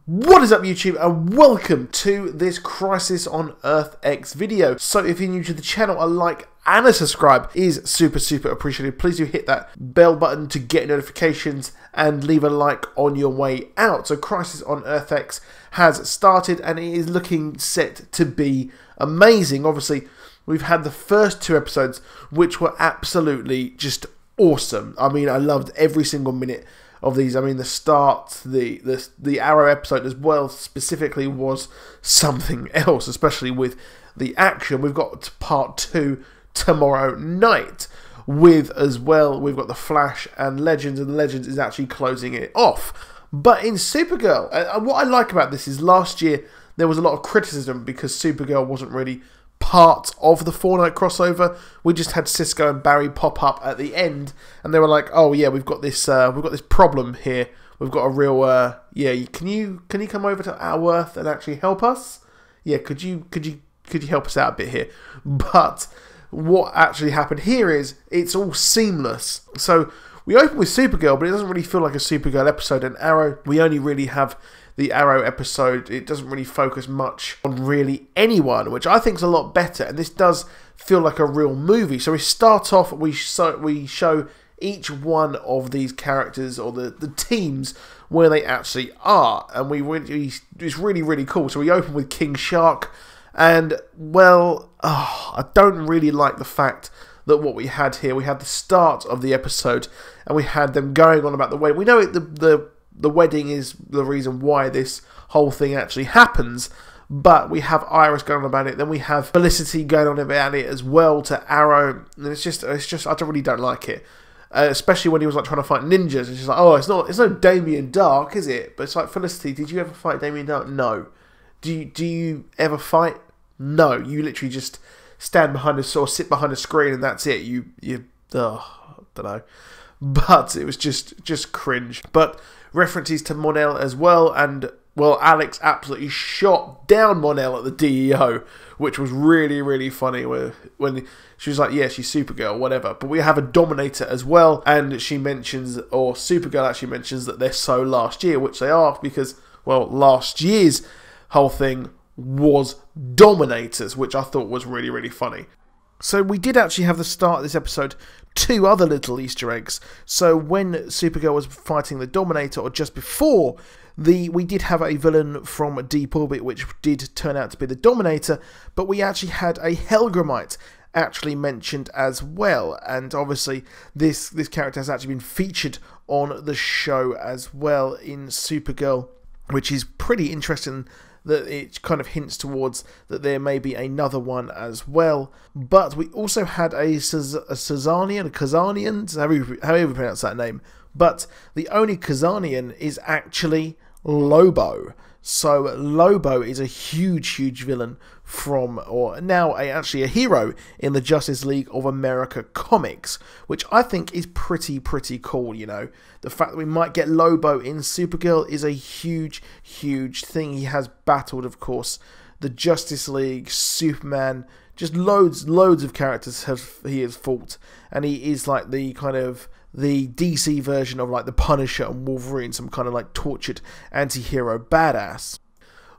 What is up YouTube, and welcome to this Crisis on Earth X video. So if you're new to the channel, a like and a subscribe is super appreciated. Please do hit that bell button to get notifications and leave a like on your way out. So Crisis on Earth X has started and it is looking set to be amazing. Obviously, we've had the first two episodes which were absolutely just awesome. I mean, I loved every single minute of these. I mean, the start, the Arrow episode as well specifically was something else, especially with the action. We've got part 2 tomorrow night with, as well, we've got the Flash and Legends is actually closing it off. But in Supergirl, what I like about this is last year there was a lot of criticism because Supergirl wasn't really part of the 4-night crossover. We just had Cisco and Barry pop up at the end, and they were like, "Oh yeah, we've got this problem here. We've got a real yeah. Can you come over to our Earth and actually help us? Yeah, could you help us out a bit here?" But what actually happened here is it's all seamless. So we open with Supergirl, but it doesn't really feel like a Supergirl episode. And Arrow, we only really have the Arrow episode. It doesn't really focus much on really anyone, which I think is a lot better, and this does feel like a real movie. So we start off, we show each one of these characters or the teams where they actually are, and it's really cool. So we open with King Shark, and well, I don't really like the fact that what we had here, we had the start of the episode and we had them going on about the wedding. We know the wedding is the reason why this whole thing actually happens, but we have Iris going on about it, then we have Felicity going on about it as well to Arrow, and it's just I really don't like it, especially when he was like trying to fight ninjas. It's just like, oh, it's no Damien Dark, is it? But it's like, Felicity, did you ever fight Damien Dark? No. Do you ever fight? No. You literally just stand behind a or sit behind a screen and that's it. You I don't know, but it was just cringe. But references to Mon-El as well, and well, Alex absolutely shot down Mon-El at the DEO, which was really funny. When she was like, yeah, she's Supergirl, whatever. But we have a Dominator as well, and she mentions, or Supergirl actually mentions, that they're so last year, which they are, because, well, last year's whole thing was Dominators, which I thought was really funny. So we did actually have the start of this episode 2 other little Easter eggs. So when Supergirl was fighting the Dominator, or just before, we did have a villain from Deep Orbit, which did turn out to be the Dominator, but we actually had a Helgramite actually mentioned as well, and obviously this character has actually been featured on the show as well in Supergirl, which is pretty interesting, that it kind of hints towards that there may be another one as well. But we also had a Kazanian, however you pronounce that name, but the only Kazanian is actually Lobo. So Lobo is a huge villain from, or now actually a hero in the Justice League of America comics, which I think is pretty cool. You know, the fact that we might get Lobo in Supergirl is a huge thing. He has battled, of course, the Justice League, Superman, just loads of characters he has fought, and he is like the kind of the DC version of like the Punisher and Wolverine, some kind of like tortured anti-hero badass.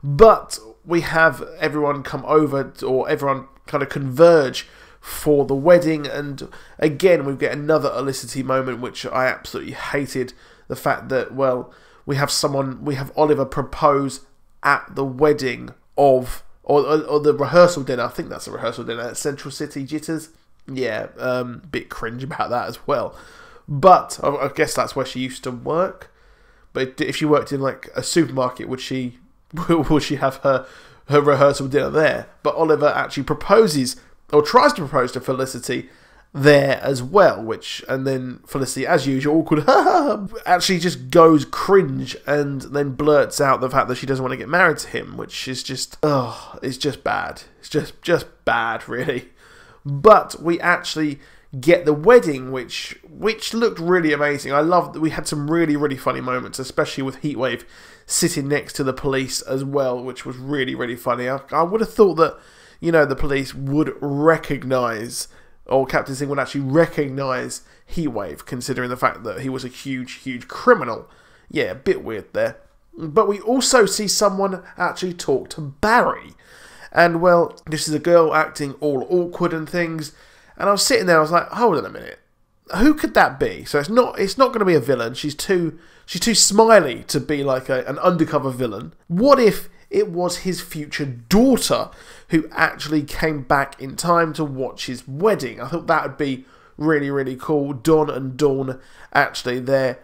But we have everyone come over, or everyone kind of converge for the wedding, and again we get another Felicity moment, which I absolutely hated. The fact that, well, we have Oliver propose at the wedding of, or the rehearsal dinner. I think that's the rehearsal dinner at Central City Jitters. Yeah, bit cringe about that as well. But I guess that's where she used to work. But if she worked in like a supermarket, would she have her rehearsal dinner there? But Oliver actually proposes, or tries to propose to Felicity there as well, and then Felicity, as usual, awkward, actually just goes cringe and then blurts out the fact that she doesn't want to get married to him, which is just, it's just bad. It's just bad, really. But we actually get the wedding, which looked really amazing. I loved that we had some really funny moments, especially with Heatwave sitting next to the police as well, which was really funny. I would have thought that, you know, the police would recognise, or Captain Singh would actually recognise Heatwave, considering the fact that he was a huge criminal. Yeah, a bit weird there. But we also see someone actually talk to Barry. And, well, this is a girl acting all awkward and things. And I was sitting there, I was like, hold on a minute. Who could that be? So it's not going to be a villain. She's too smiley to be like an undercover villain. What if it was his future daughter who actually came back in time to watch his wedding? I thought that would be really, really cool. Dawn and Dawn actually there,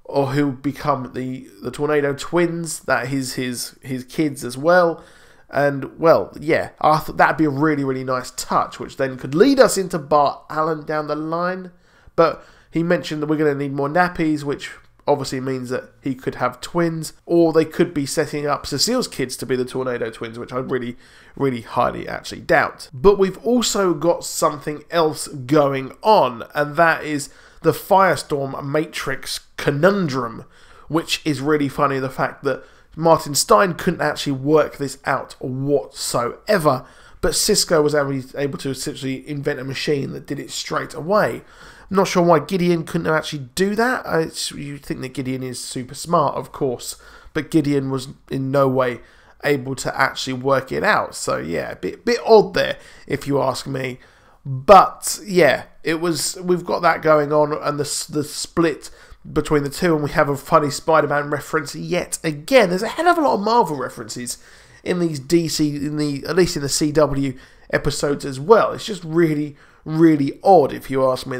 or who become the Tornado Twins, that his kids as well. And, well, yeah, I thought that'd be a really, really nice touch, which then could lead us into Bart Allen down the line. But he mentioned that we're going to need more nappies, which obviously means that he could have twins, or they could be setting up Cecile's kids to be the Tornado Twins, which I really, really highly actually doubt. But we've also got something else going on, and that is the Firestorm Matrix conundrum, which is really funny, the fact that Martin Stein couldn't actually work this out whatsoever, but Cisco was able to essentially invent a machine that did it straight away. I'm not sure why Gideon couldn't actually do that. You'd think that Gideon is super smart, of course, but Gideon was in no way able to actually work it out. So yeah, a bit odd there, if you ask me. But yeah, we've got that going on, and the split between the two, and we have a funny Spider-Man reference yet again. There's a hell of a lot of Marvel references in these DC, at least in the CW episodes as well. It's just really, really odd, if you ask me,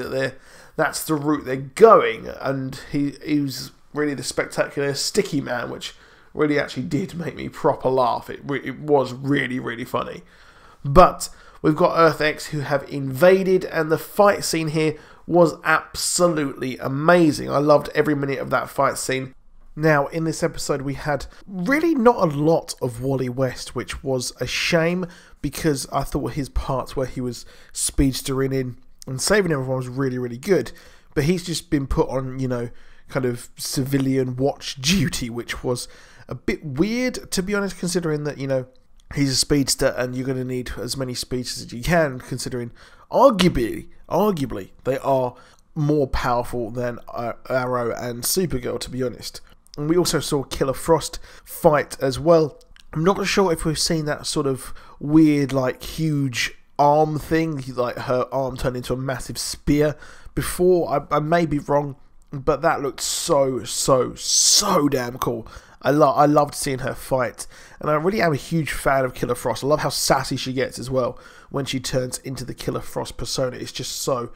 that's the route they're going. And he was really the spectacular Sticky Man, which really actually did make me proper laugh. It was really, really funny. But we've got Earth X who have invaded, and the fight scene here was absolutely amazing. I loved every minute of that fight scene. Now, in this episode, we had really not a lot of Wally West, which was a shame, because I thought his parts where he was speedstering in and saving everyone was really, really good. But he's just been put on, kind of civilian watch duty, which was a bit weird, to be honest, considering that, he's a speedster and you're going to need as many speedsters as you can, considering arguably they are more powerful than Arrow and Supergirl, to be honest. And we also saw Killer Frost fight as well. I'm not sure if we've seen that sort of weird, like, huge arm thing, like her arm turned into a massive spear before. I may be wrong, but that looked so damn cool. I loved seeing her fight, and I really am a huge fan of Killer Frost. I love how sassy she gets as well when she turns into the Killer Frost persona. It's just so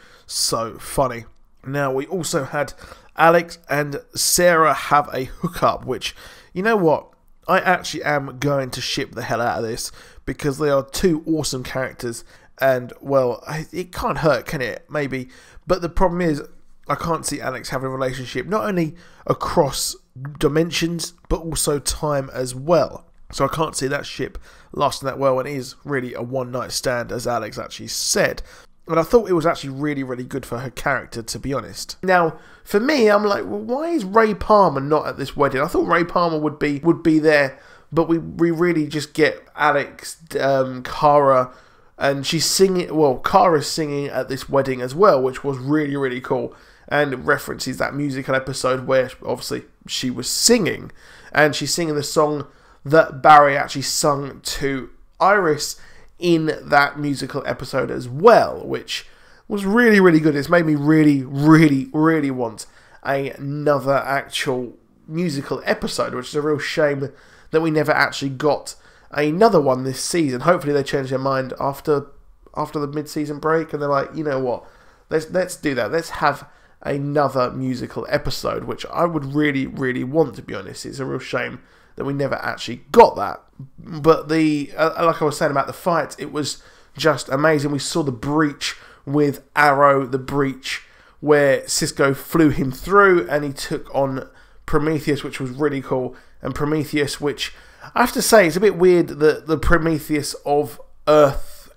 funny. Now, we also had Alex and Sarah have a hookup, which, you know what? I actually am going to ship the hell out of this, because they are two awesome characters, and, well, it can't hurt, can it? Maybe. But the problem is, I can't see Alex having a relationship, not only across dimensions, but also time as well. So I can't see that ship lasting that well, and it is really a one-night stand, as Alex actually said. And I thought it was actually really, really good for her character, to be honest. Now, for me, I'm like, well, why is Ray Palmer not at this wedding? I thought Ray Palmer would be there, but we really just get Alex, Kara, and she's singing. Well, Kara's singing at this wedding as well, which was really, really cool. And it references that musical episode where obviously she was singing, and she's singing the song that Barry actually sung to Iris in that musical episode as well, which was really, really good. It's made me really, really, really want another actual musical episode, which is a real shame that we never actually got another one this season. Hopefully they change their mind after the mid-season break, and they're like, you know what, let's do that. Let's have another musical episode, which I would really, really want, to be honest. It's a real shame that we never actually got that. But like I was saying about the fight, it was just amazing. We saw the breach with Arrow, the breach where Cisco flew him through and he took on Prometheus, which was really cool. And Prometheus, which I have to say, it's a bit weird that the Prometheus of Earth,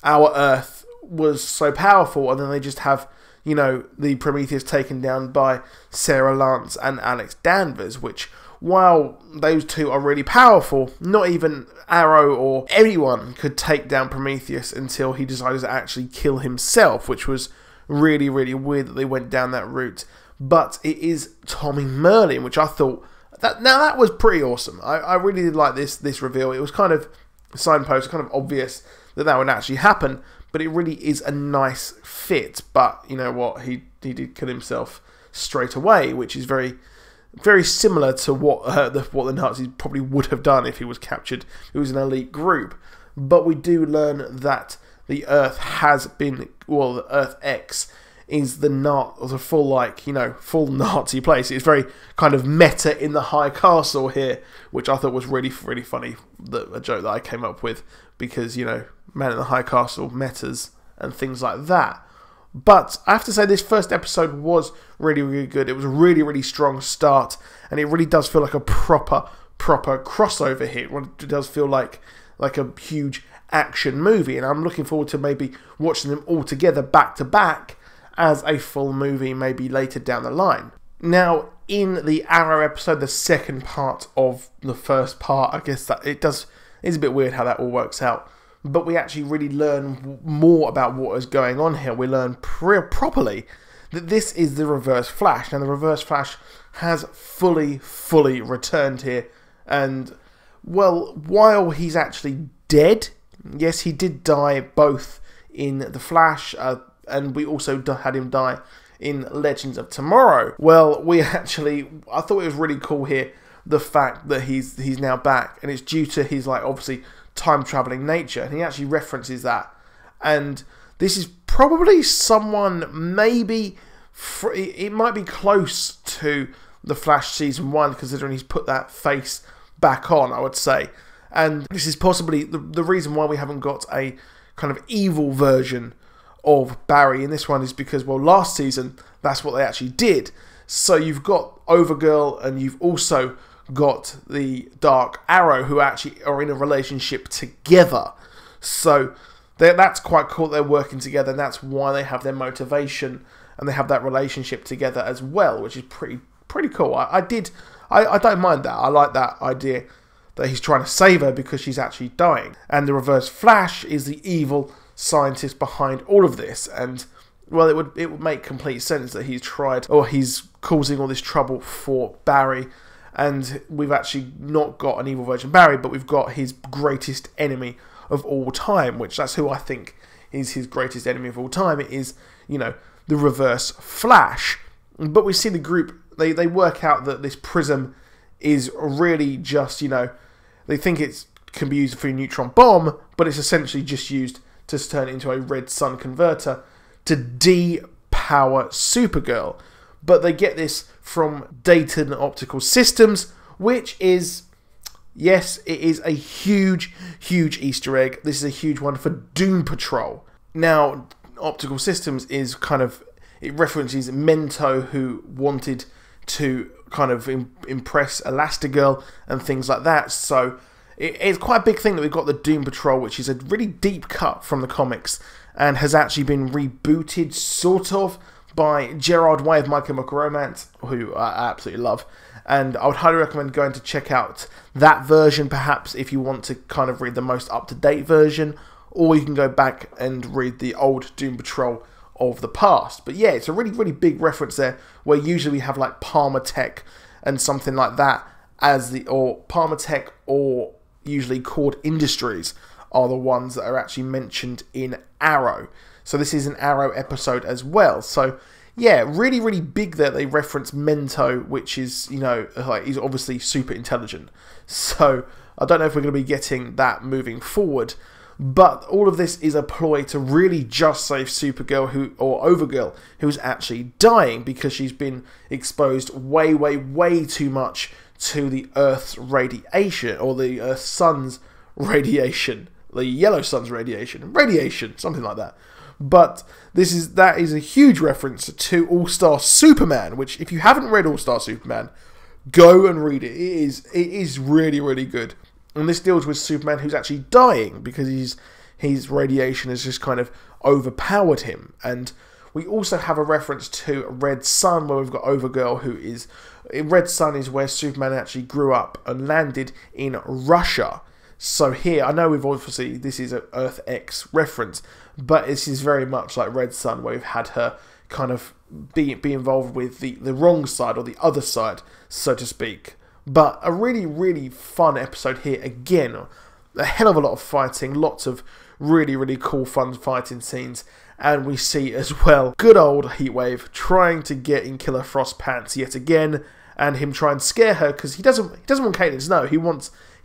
our Earth, was so powerful, and then they just have, the Prometheus taken down by Sarah Lance and Alex Danvers, which, while those two are really powerful, not even Arrow or anyone could take down Prometheus until he decided to actually kill himself, which was really, really weird that they went down that route. But it is Tommy Merlin, which I thought that was pretty awesome. I really did like this reveal. It was kind of signpost, kind of obvious that would actually happen, but it really is a nice fit. But you know what, he did kill himself straight away, which is very, very similar to what the Nazis probably would have done if he was captured. It was an elite group. But we do learn that the Earth has been, well, the Earth X is the full Nazi place. It's very kind of meta in the High Castle here, which I thought was really, really funny. A joke that I came up with because, you know, Man in the High Castle, metas and things like that. But I have to say this first episode was really, really good. It was a really, really strong start, and it really does feel like a proper crossover here. It does feel like a huge action movie, and I'm looking forward to maybe watching them all together back to back as a full movie maybe later down the line. Now, in the Arrow episode, the second part of the first part, I guess that it's a bit weird how that all works out, but we actually really learn more about what is going on here. We learn properly that this is the Reverse Flash. Now, the Reverse Flash has fully returned here, and, well, while he's actually dead, yes, he did die both in The Flash, and we also had him die in Legends of Tomorrow. Well, I thought it was really cool here, the fact that he's now back, and it's due to his, like, obviously time-traveling nature, and he actually references that. And this is probably someone, maybe, it might be close to The Flash Season 1, considering he's put that face back on, I would say. And this is possibly the reason why we haven't got a kind of evil version of Barry in this one is because, well, last season, that's what they actually did. So you've got Overgirl, and you've also got the Dark Arrow, who actually are in a relationship together. So that's quite cool. They're working together, and that's why they have their motivation, and they have that relationship together as well, which is pretty cool. I don't mind that. I like that idea that he's trying to save her because she's actually dying. And the Reverse Flash is the evil scientist behind all of this. And, well, it would make complete sense that he's causing all this trouble for Barry. And we've actually not got an evil version of Barry, but we've got his greatest enemy of all time, which that's who I think is his greatest enemy of all time. It is, you know, the Reverse Flash. But we see the group, they work out that this prism is really just, you know, they think it can be used for a neutron bomb, but it's essentially just used to turn it into a red sun converter to depower Supergirl. But they get this from Dayton Optical Systems, which is, yes, it is a huge Easter egg. This is a huge one for Doom Patrol. Now, Optical Systems is kind of, it references Mento, who wanted to kind of impress Elastigirl and things like that. So it's quite a big thing that we've got the Doom Patrol, which is a really deep cut from the comics and has actually been rebooted, sort of, by Gerard Way of My Chemical Romance, who I absolutely love. And I would highly recommend going to check out that version, perhaps, if you want to kind of read the most up-to-date version, or you can go back and read the old Doom Patrol of the past. But yeah, it's a really big reference there, where usually we have like Palmer Tech and something like that or Palmer Tech, or usually Cord Industries are the ones that are actually mentioned in Arrow. So this is an Arrow episode as well. So yeah, really big there. They reference Mento, which is, you know, like, he's obviously super intelligent. So I don't know if we're going to be getting that moving forward. But all of this is a ploy to really just save Supergirl, or Overgirl, who's actually dying because she's been exposed way too much to the Earth's radiation, or the Earth's sun's radiation, the yellow sun's radiation, something like that. But that is a huge reference to All-Star Superman, which, if you haven't read All-Star Superman, go and read it. It is really good. And this deals with Superman who's actually dying because his radiation has just kind of overpowered him. And we also have a reference to Red Sun, where we've got Overgirl, who is... Red Sun is where Superman actually grew up and landed in Russia. So here, I know we've obviously... This is an Earth X reference, but this is very much like Red Sun, where we've had her kind of be involved with the wrong side, or the other side, so to speak. But a really, really fun episode here. Again, a hell of a lot of fighting, lots of really, really cool, fun fighting scenes. And we see as well good old Heatwave trying to get in Killer Frost's pants yet again, and him trying to scare her because he doesn't want Caitlin to know. He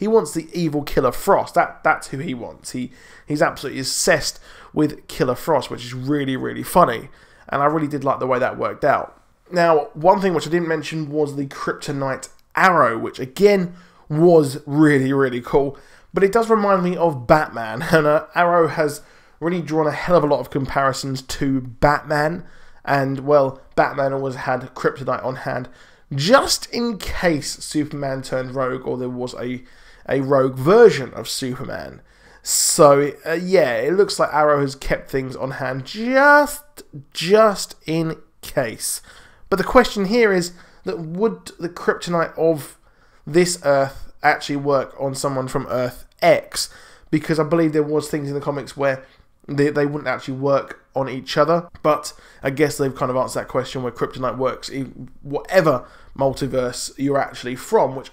wants the evil Killer Frost. That's who he wants. He's absolutely obsessed with Killer Frost, which is really, really funny. And I really did like the way that worked out. Now, one thing which I didn't mention was the Kryptonite arrow, which again was really, really cool. But it does remind me of Batman, and Arrow has really drawn a hell of a lot of comparisons to Batman. And, well, Batman always had Kryptonite on hand, just in case Superman turned rogue, or there was a rogue version of Superman. So, yeah, it looks like Arrow has kept things on hand just in case. But the question here is that would the Kryptonite of this Earth actually work on someone from Earth X? Because I believe there was things in the comics where they wouldn't actually work on each other. But I guess they've kind of answered that question where Kryptonite works in whatever multiverse you're actually from. Which,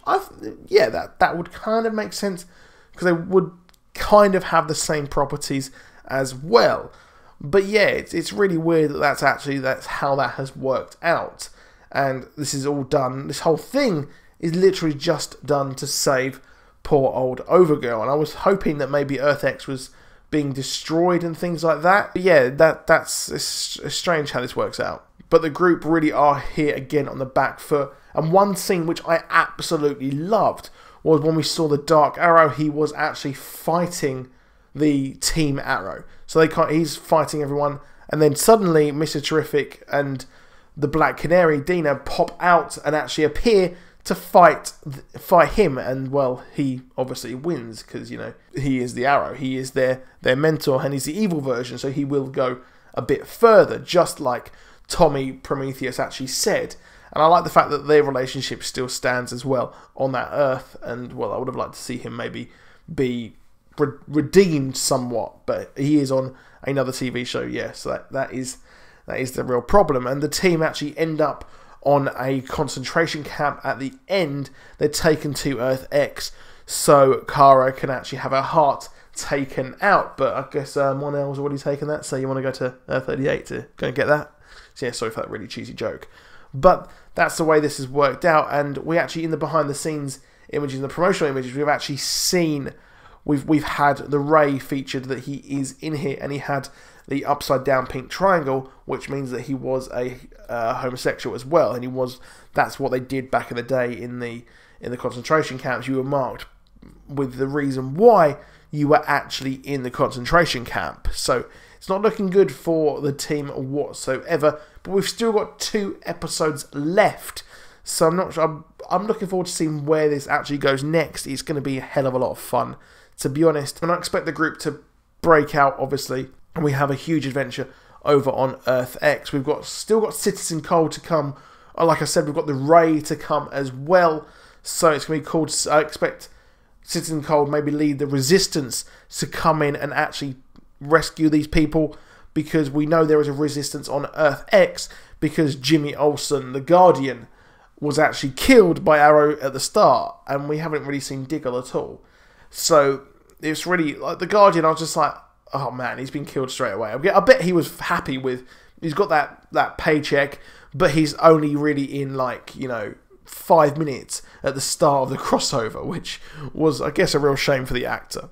yeah, that would kind of make sense, because they would kind of have the same properties as well. But yeah, it's really weird that that's how that has worked out. And this is all done, this whole thing is literally just done to save poor old Overgirl. And I was hoping that maybe Earth X was being destroyed and things like that. But yeah, it's strange how this works out. But the group really are here again on the back foot. And one scene which I absolutely loved was when we saw the Dark Arrow. He was actually fighting the Team Arrow. So he's fighting everyone, and then suddenly Mr. Terrific and the Black Canary, Dina, pop out and actually appear to fight him. And, well, he obviously wins because, you know, he is the Arrow. He is their mentor, and he's the evil version, so he will go a bit further, just like Tommy Prometheus actually said. And I like the fact that their relationship still stands as well on that Earth. And, well, I would have liked to see him maybe be redeemed somewhat, but he is on another TV show, yeah, so that is the real problem. And the team actually end up on a concentration camp at the end. They're taken to Earth X so Kara can actually have her heart taken out, but I guess Mon-El's already taken that, so you want to go to Earth 38 to go and get that. So yeah, sorry for that really cheesy joke, but that's the way this has worked out. And we actually, in the behind the scenes images, the promotional images, we've actually seen We've had the Ray featured, that he is in here, and he had the upside down pink triangle, which means that he was a homosexual as well. And that's what they did back in the day in the concentration camps. You were marked with the reason why you were actually in the concentration camp. So it's not looking good for the team whatsoever. But we've still got 2 episodes left. So I'm looking forward to seeing where this actually goes next. It's going to be a hell of a lot of fun, to be honest. And I expect the group to break out, obviously, and we have a huge adventure over on Earth X. We've still got Citizen Cold to come. Like I said, we've got the Ray to come as well. So it's going to be cool. I expect Citizen Cold maybe lead the Resistance to come in and actually rescue these people, because we know there is a resistance on Earth X, because Jimmy Olsen, the Guardian, was actually killed by Arrow at the start, and we haven't really seen Diggle at all. So it's really, like, the Guardian, I was just like, oh man, he's been killed straight away. I bet he was happy with, he's got that paycheck, but he's only really in, like, you know, 5 minutes at the start of the crossover, which was, I guess, a real shame for the actor.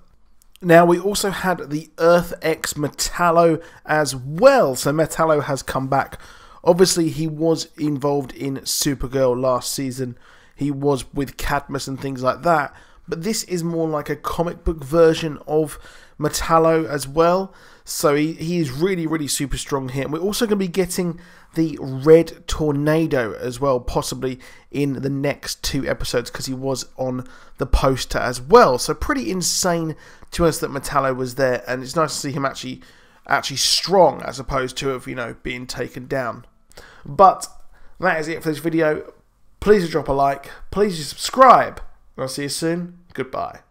Now, we also had the Earth X Metallo as well. So Metallo has come back. Obviously, he was involved in Supergirl last season. He was with Cadmus and things like that. But this is more like a comic book version of Metallo as well. So he is really, really super strong here. And we're also going to be getting the Red Tornado as well, possibly in the next 2 episodes, because he was on the poster as well. So pretty insane to us that Metallo was there. And it's nice to see him actually strong, as opposed to, you know, being taken down. But that is it for this video. Please drop a like. Please subscribe. And I'll see you soon. Goodbye.